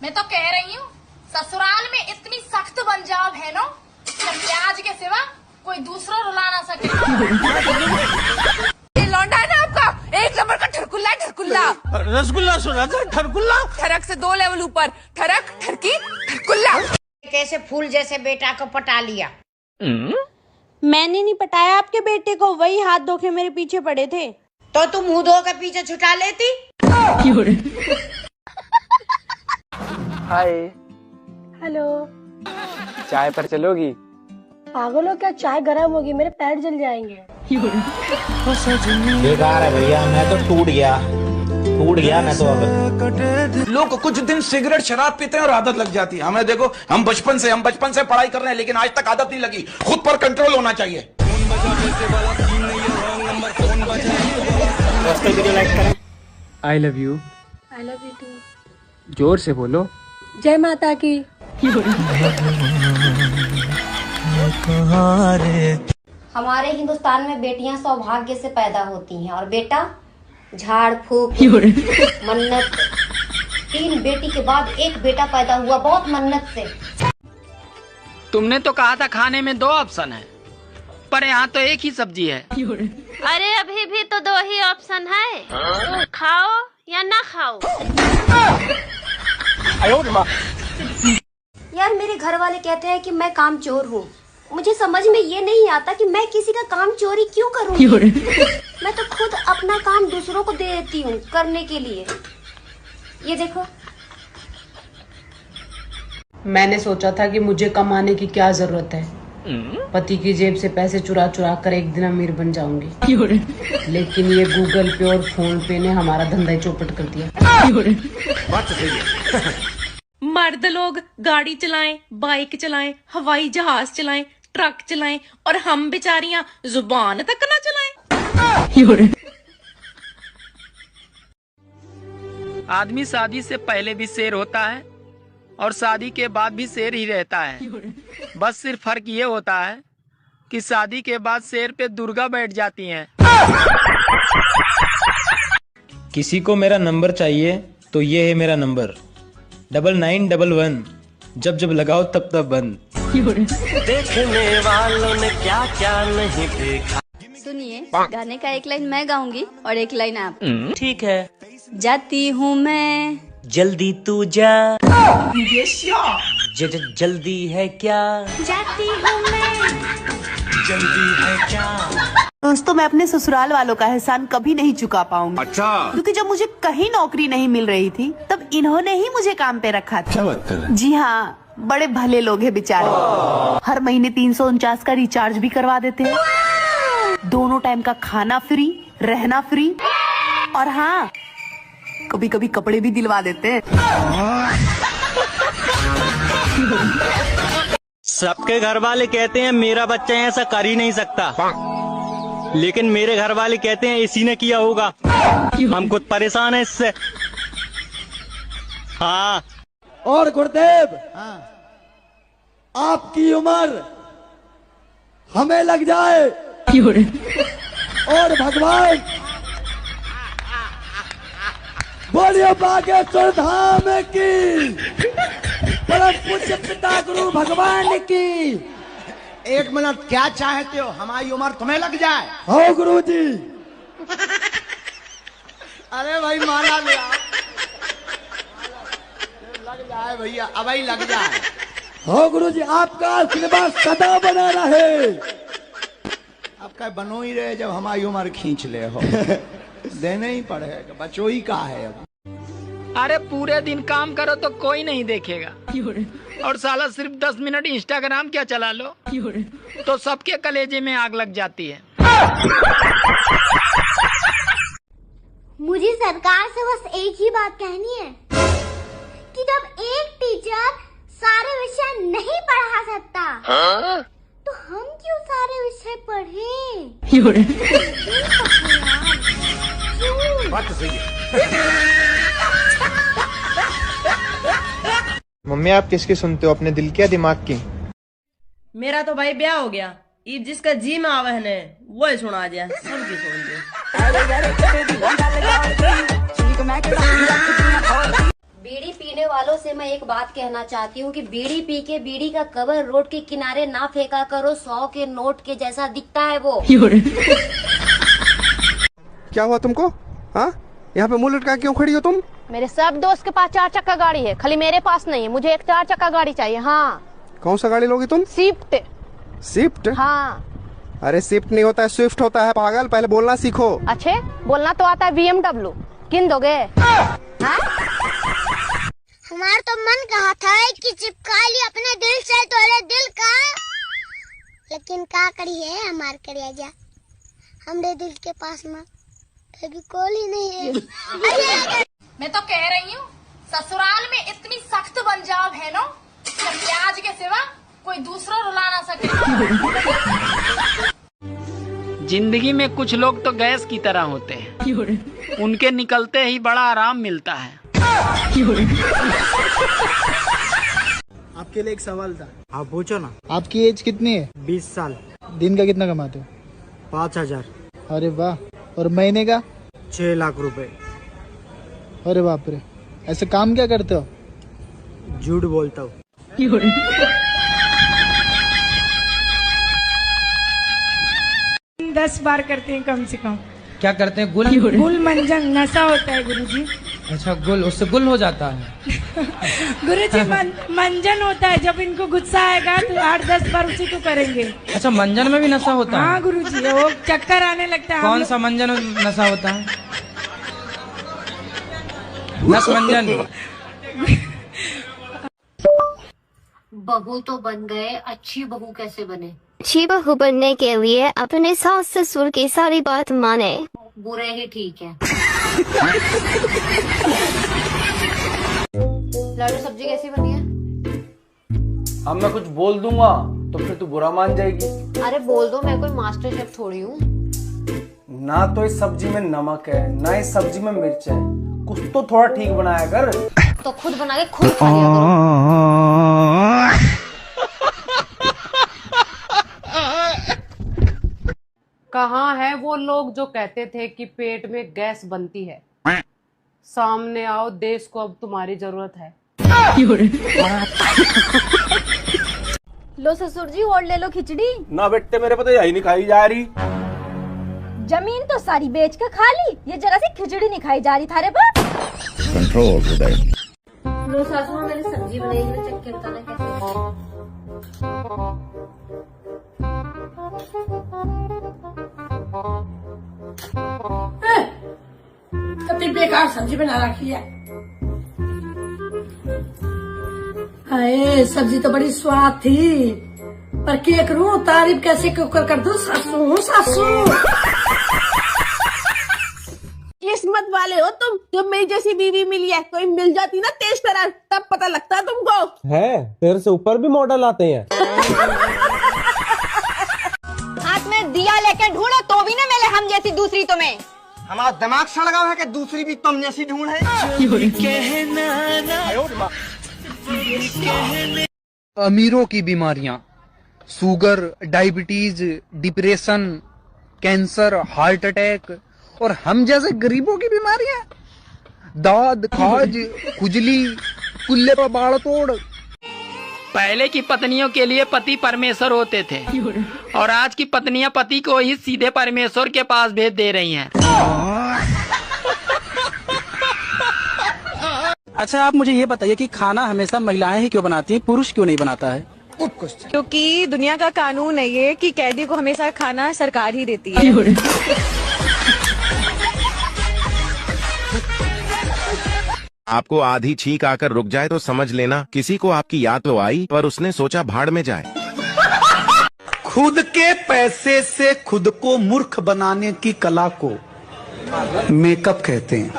मैं तो कह रही हूँ ससुराल में इतनी सख्त बन जाओ बहनों कि प्याज के सिवा कोई दूसरा रुला ना सके। ये लौंडा है ना आपका, एक नंबर का ठरकुल्ला है, ठरकुल्ला। रसगुल्ला सुना था, ठरकुल्ला। ठरक से 2 लेवल ऊपर, ठरक, ठरकी, ठरकुल्ला। कैसे फूल जैसे बेटा को पटा लिया? मैंने नहीं पटाया आपके बेटे को, वही हाथ धो के मेरे पीछे पड़े थे। तो तुम मुंह धो के पीछे छुटा लेती। हाय। हेलो। चाय पर चलोगी? पागल हो क्या, चाय गर्म होगी, मेरे पैर जल जाएंगे। बेकार है भैया, मैं तो टूट गया मैं तो। अब लोग कुछ दिन सिगरेट शराब पीते हैं और आदत लग जाती है। हमें देखो, हम बचपन से पढ़ाई कर रहे हैं, लेकिन आज तक आदत नहीं लगी। खुद पर कंट्रोल होना चाहिए। I love you. I love you too. जोर से बोलो। जय माता की। हमारे हिंदुस्तान में बेटियां सौभाग्य से पैदा होती हैं और बेटा झाड़ फूक मन्नत। 3 बेटी के बाद एक बेटा पैदा हुआ, बहुत मन्नत से। तुमने तो कहा था खाने में 2 ऑप्शन है, पर यहाँ तो एक ही सब्जी है। अरे अभी भी तो 2 ही ऑप्शन है, तो खाओ या ना खाओ। यार मेरे घर वाले कहते हैं कि मैं कामचोर हूँ। मुझे समझ में ये नहीं आता कि मैं किसी का काम चोरी क्यों करूँगी। मैं तो खुद अपना काम दूसरों को दे देती हूँ करने के लिए। ये देखो, मैंने सोचा था कि मुझे कमाने की क्या जरूरत है, पति की जेब से पैसे चुरा चुरा कर एक दिन अमीर बन जाऊंगी। लेकिन ये गूगल पे और फोन पे ने हमारा धंधा ही चौपट कर दिया। बात तो सही है। मर्द लोग गाड़ी चलाएं, बाइक चलाएं, हवाई जहाज चलाएं, ट्रक चलाएं, और हम बेचारियां जुबान तक ना चलाएं। आदमी शादी से पहले भी शेर होता है और शादी के बाद भी शेर ही रहता है। बस सिर्फ फर्क ये होता है कि शादी के बाद शेर पे दुर्गा बैठ जाती हैं। किसी को मेरा नंबर चाहिए तो ये है मेरा नंबर, 9911। जब जब लगाओ तब तब बंद। देखने वालों ने क्या क्या नहीं देखा। सुनिए, गाने का एक लाइन मैं गाऊंगी और एक लाइन आप। ठीक है। जाती हूँ मैं, जल्दी तू जा। जल्दी है क्या? जाती हूँ मैं। जल्दी है क्या? दोस्तों, मैं अपने ससुराल वालों का एहसान कभी नहीं चुका पाऊंगी। अच्छा। क्योंकि जब मुझे कहीं नौकरी नहीं मिल रही थी तब इन्होंने ही मुझे काम पे रखा था। क्या बात कर रहे हैं? जी हाँ, बड़े भले लोग हैं बेचारे। हर महीने 349 का रिचार्ज भी करवा देते हैं। दोनों टाइम का खाना फ्री, रहना फ्री, और हाँ, कभी कभी कपड़े भी दिलवा देते हैं। सबके घर वाले कहते हैं मेरा बच्चा ऐसा कर ही नहीं सकता, लेकिन मेरे घर वाले कहते हैं इसी ने किया होगा। हम खुद परेशान हैं इससे। हाँ। और गुरुदेव, आपकी उम्र हमें लग जाए और भगवान बोलियो बागेश्वर धाम की, परम पूज्य पिता गुरु भगवान की। 1 मिनट, क्या चाहते हो? हमारी उम्र तुम्हें लग जाए? हो गुरु जी। अरे भाई माला ले आओ। लग जाए भैया, अब ही लग जाए। हो गुरु जी, आपका आशीर्वाद सदा बना रहे। आपका बनो ही रहे, जब हमारी उम्र खींच ले हो। देने ही पड़ेगा, बचो ही का है अब। अरे पूरे दिन काम करो तो कोई नहीं देखेगा, और साला सिर्फ 10 मिनट इंस्टाग्राम क्या चला लो तो सबके कलेजे में आग लग जाती है। मुझे सरकार से बस एक ही बात कहनी है कि जब एक टीचर सारे विषय नहीं पढ़ा सकता, तो हम क्यों सारे विषय पढ़ें? बात तो सही है। मम्मी, आप किसकी सुनते हो, अपने दिल की या दिमाग की? मेरा तो भाई ब्याह हो गया, ईब जिसका जी में आवहन है वो सुना दिया, सबकी सुन दिया। बीड़ी पीने वालों से मैं एक बात कहना चाहती हूँ कि बीड़ी पी के बीड़ी का कवर रोड के किनारे ना फेंका करो, 100 के नोट के जैसा दिखता है वो। क्या हुआ तुमको? हाँ, यहाँ पे मुंह लटका क्यों खड़ी हो तुम? मेरे सब दोस्त के पास 4 चक्का गाड़ी है, खाली मेरे पास नहीं है। मुझे एक 4 चक्का गाड़ी चाहिए। हाँ। कौन सा गाड़ी लोगी तुम? स्विफ्ट। स्विफ्ट? हाँ। अरे स्विफ्ट नहीं होता है, स्विफ्ट होता है पागल, पहले बोलना सीखो। अच्छे, बोलना तो आता है BMW। किन दोगे? हमारा तो मन कहा था कि चिपका लिया अपने दिल से तोरे दिल का, लेकिन क्या करिए हमार करिया जा, हमरे दिल के पास में अभी कॉल ही नहीं है। मैं तो कह रही हूँ ससुराल में इतनी सख्त पंजाब है ना कि प्याज के सिवा कोई दूसरा रुला ना सके। जिंदगी में कुछ लोग तो गैस की तरह होते हैं, उनके निकलते ही बड़ा आराम मिलता है। आपके लिए एक सवाल था। आप पूछो ना। आपकी एज कितनी है? 20 साल। दिन का कितना कमाते हो? 5000। अरे वाह। और महीने का? 6 लाख रुपए। अरे बाप रे, ऐसे काम क्या करते हो? झूठ बोलता हूँ। 10 बार करते हैं कम से कम। क्या करते हैं? गुल मंजन नशा होता है गुरुजी। अच्छा, गुल, उससे गुल हो जाता है। गुरुजी मंजन होता है, जब इनको गुस्सा आएगा तो 8-10 बार उसी को करेंगे। अच्छा, मंजन में भी नशा होता है? हाँ गुरुजी, वो चक्कर आने लगता है। कौन सा मंजन नशा होता है? नस मंजन। बहू तो बन गए, अच्छी बहू कैसे बने? अच्छी बहू बनने के लिए अपने सास ससुर की सारी बात माने। बुरे ही ठीक है। लाडू सब्जी कैसी बनी है? अब मैं कुछ बोल दूंगा तो फिर तू बुरा मान जाएगी। अरे बोल दो, मैं कोई मास्टर शेफ थोड़ी हूँ। ना तो इस सब्जी में नमक है, ना इस सब्जी में मिर्च है, कुछ तो थोड़ा ठीक बनाया कर। तो खुद बना के खुद खा लिया करो। कहाँ है वो लोग जो कहते थे कि पेट में गैस बनती है? सामने आओ, देश को अब तुम्हारी जरूरत है। लो ससुर जी, और ले लो खिचड़ी। ना बेटे, मेरे पता यही नहीं खाई जा रही। जमीन तो सारी बेच के खा ली, ये जरा सी खिचड़ी नहीं खाई जा रही थारे पर। कंट्रोल हृदय। लो सासू माँ, मैंने सब्जी बनाई है, चख के बताना कैसे। कितनी बेकार सब्जी बना रखी है। हाय, सब्जी तो बड़ी स्वाद थी, पर क्या करूं, तारीफ कैसे कर दूं। सासू सासू किस्मत वाले हो तुम, जब मेरी जैसी बीवी मिली है। कोई मिल जाती ना तेज तरह, तब पता लगता तुमको। है, तेरे से ऊपर भी मॉडल आते हैं। हाथ में दिया लेकर ढूंढो तो भी ना मिले हम जैसी दूसरी तुम्हें। हमारा दिमाग सड़गा है कि दूसरी भी तुम जैसी ढूंढ है। अमीरों की बीमारियां, sugar, diabetes, depression, cancer, heart attack, और हम जैसे गरीबों की बीमारियां, दाद, खाज, खुजली, कुल्ले पर बाढ़ तोड़। पहले की पत्नियों के लिए पति परमेश्वर होते थे, और आज की पत्नियां पति को ही सीधे परमेश्वर के पास भेज दे रही हैं। अच्छा, आप मुझे ये बताइए कि खाना हमेशा महिलाएं ही क्यों बनाती हैं, पुरुष क्यों नहीं बनाता है? क्योंकि दुनिया का कानून है ये कि कैदी को हमेशा खाना सरकार ही देती है। आपको आधी छींक आकर रुक जाए तो समझ लेना किसी को आपकी याद तो आई, पर उसने सोचा भाड़ में जाए। खुद के पैसे से खुद को मूर्ख बनाने की कला को मेकअप कहते हैं।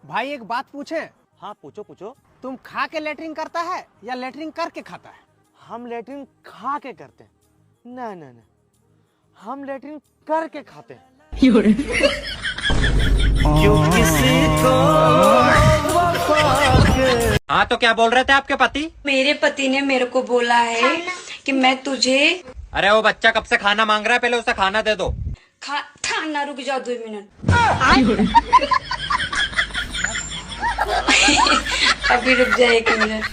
भाई एक बात पूछे? हाँ पूछो पूछो। तुम खा के लेटरिन करता है या लेटरिन करके खाता है? हम लेटरिन खा के करते हैं। ना ना ना, हम लेटरिन करके खाते हैं। हाँ, तो क्या बोल रहे थे आपके पति? मेरे पति ने मेरे को बोला है कि मैं तुझे। अरे वो बच्चा कब से खाना मांग रहा है, पहले उसे खाना दे दो। खाना रुक जाओ 2 मिनट। अभी रुक जा 1 मिनट।